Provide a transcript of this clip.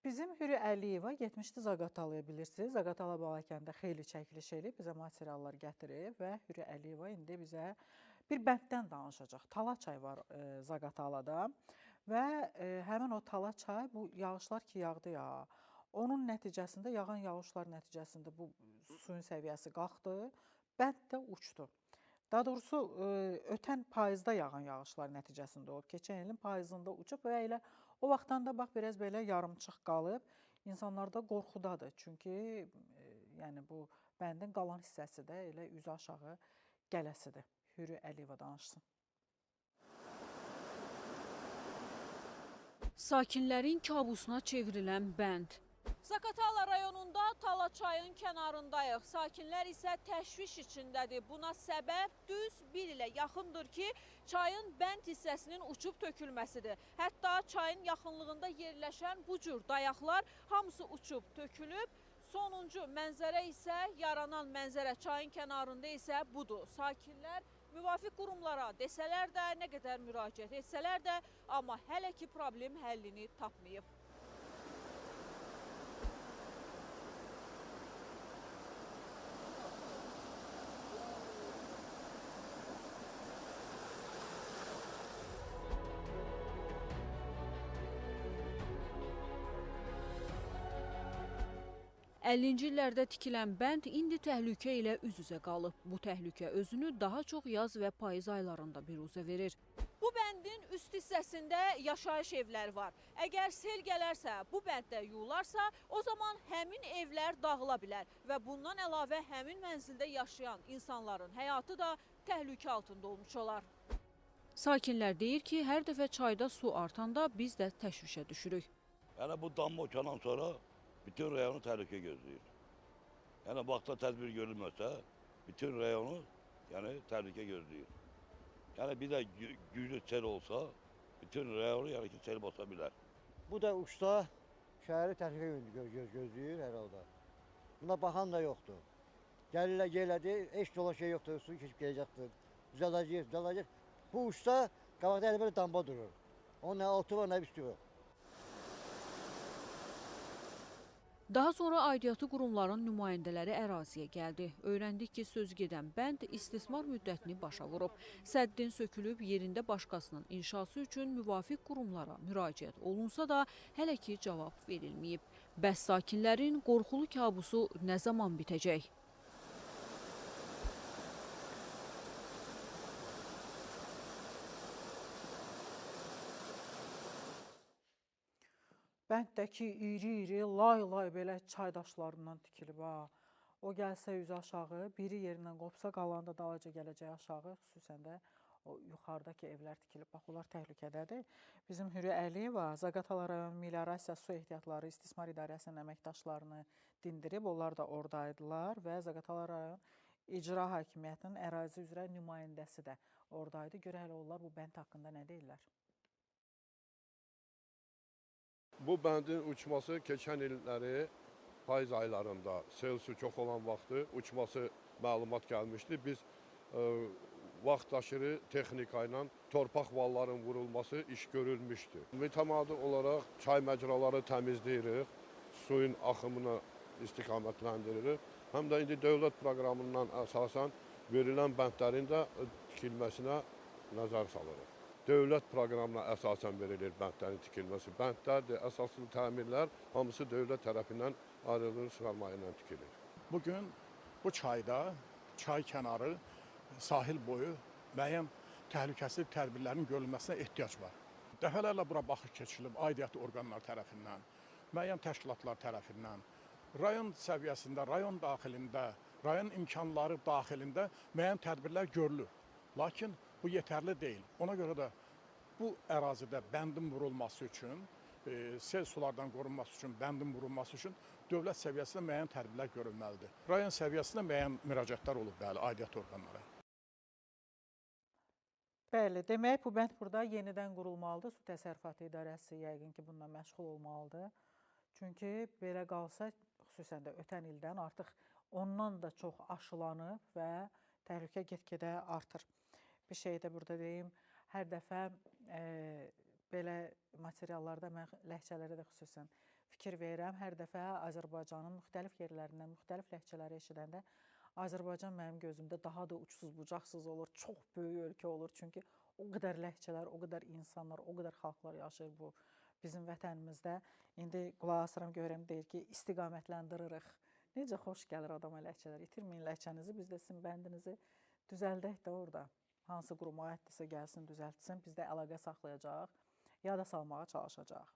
Bizim Hürü Əliyeva getmişdi Zaqatalaya, bilirsiniz. Zaqatala Balakəndə xeyli çəkiliş eləyib, bizə materiallar gətirib və Hürü Əliyeva indi bizə bir bənddən danışacaq. Tala çay var Zaqatalada və həmin o Tala çay, bu yağışlar ki yağdı ya, onun nəticəsində, yağan yağışlar nəticəsində bu suyun səviyyəsi qalxdı, bənd də uçdu. Daha doğrusu ötən payızda yağan yağışlar nəticəsində olub, keçən ilin payızında uçub və elə o vaxtdan da bax biraz belə yarımçıq qalıb. İnsanlar da qorxudadır. Çünki yəni bu bəndin qalan hissəsi də elə üzü aşağı gələsidir. Hürü Əliyeva danışsın. Sakinlərin kabusuna çevrilən bənd. Zaqatala rayonunda Tala çayın kənarındayıq. Sakinlər isə təşviş içindədir. Buna səbəb düz bir ilə yaxındır ki, çayın bənd hissəsinin uçub tökülməsidir. Hətta çayın yaxınlığında yerləşən bu cür dayaqlar hamısı uçub tökülüb. Sonuncu mənzərə isə, yaranan mənzərə çayın kənarında isə budur. Sakinlər müvafiq qurumlara desələr də, nə qədər müraciət etsələr də, amma hələ ki problem həllini tapmayıb. Əllinci illərdə tikilən bənd indi təhlükə ilə üz-üzə qalıb. Bu təhlükə özünü daha çox yaz və payız aylarında biruzə verir. Bu bəndin üst hissəsində yaşayış evləri var. Əgər sel gələrsə, bu bənddə yularsa, o zaman həmin evlər dağıla bilər və bundan əlavə həmin mənzildə yaşayan insanların həyatı da təhlükə altında olmuş olar. Sakinlər deyir ki, hər dəfə çayda su artanda biz də təşvişə düşürük. Yəni bu damma uçandan sonra bütün rayonu təhlükə gözləyir. Yəni vaxtda tədbir görülməsə, bütün rayonu təhlükə gözləyir. Yəni bir də güclü sel olsa, bütün rayonu ki sel basa bilər. Bu da uçsa şəhəri təhlükə gözləyir hər halda. Buna baxan da yoxdur. Gəlirlər gələdi, heç dolan şey yoxdur, su keçib gələcəkdir. Düzələcək. Bu uçsa qabaqda elə belə damba durur. Onun nə altı var, nə üstü var. Daha sonra aidiyyatı qurumların nümayəndələri əraziyə gəldi. Öyrəndik ki, söz gedən bənd istismar müddətini başa vurub. Səddin sökülüb yerində başqasının inşası üçün müvafiq qurumlara müraciət olunsa da hələ ki cavab verilməyib. Bəs sakinlərin qorxulu kabusu nə zaman bitəcək? Bənddəki iri-iri, lay-lay belə çay daşlarından tikilib ha. O gəlsə üzü aşağı, biri yerindən qopsa, qalanı da dalaca gələcək aşağı, xüsusən də o yuxarıdakı evlər tikilib. Bax, onlar təhlükədədir. Bizim Hürü Əliyeva Zaqatala rayon Meliorasiya Su Ehtiyatları İstismar İdarəsinin əməkdaşlarını dindirib. Onlar da oradaydılar və Zaqatala rayon İcra Hakimiyyətinin ərazi üzrə nümayəndəsi də oradaydı. Görə hələ onlar bu bənd haqqında nə deyirlər? Bu bəndin uçması keçən illəri payız aylarında sel su çox olan vaxtı uçması məlumat gəlmişdi. Biz vaxt aşırı texnika ilə torpaq valların vurulması iş görülmüşdü. Mütəmadi olaraq çay məcraları təmizləyirik, suyun axımını istiqamətləndirir. Həm də indi dövlət proqramından əsasən verilən bəndlərin də tikilməsinə nəzər salırıq. Dövlət proqramına əsasən verilir bəndlərin tikilməsi. Bəndlərdir, əsaslı təmirlər hamısı dövlət tərəfindən ayrılır, sığarma ilə tikilir. Bugün bu çayda, çay kənarı, sahil boyu müəyyən təhlükəsizlik tədbirlərinin görülməsinə ehtiyac var. Dəfələrlə bura baxış keçirilib aidiyyatı orqanlar tərəfindən, müəyyən təşkilatlar tərəfindən, rayon səviyyəsində, rayon daxilində, rayon imkanları daxilində müəyyən tədbirlər görülür. Lakin bu yetərli deyil. Ona görə də bu ərazidə bəndin vurulması üçün, sel sulardan qorunması üçün, bəndin vurulması üçün dövlət səviyyəsində müəyyən tədbirlər görülməlidir. Rayon səviyyəsində müəyyən müraciətlər olub, bəli, aidiyyat orqanlara. Bəli, demək bu bənd burada yenidən qurulmalıdır. Su Təsərrüfatı İdarəsi yəqin ki, bununla məşğul olmalıdır. Çünki belə qalsa, xüsusən də ötən ildən artıq ondan da çox aşılanıb və təhlükə get-gedə artır. Bir şey də burada deyim, hər dəfə belə materiallarda mən ləhcələrə də xüsusən fikir verirəm. Hər dəfə Azərbaycanın müxtəlif yerlərindən müxtəlif ləhcələri eşidəndə Azərbaycan mənim gözümdə daha da uçsuz-bucaqsız olur, çox böyük ölkə olur. Çünki o qədər ləhcələr, o qədər insanlar, o qədər xalqlar yaşayır bu bizim vətənimizdə. İndi qulaq asıram, görürəm, deyir ki, istiqamətləndiririq. Necə xoş gəlir adama ləhcələr. İtirməyin ləhcənizi, biz də sizin bəndinizi düzəldək də orada. Hansı quruma aiddirsə gəlsin, düzəltsin. Biz də əlaqə saxlayacaq, yada salmağa çalışacaq.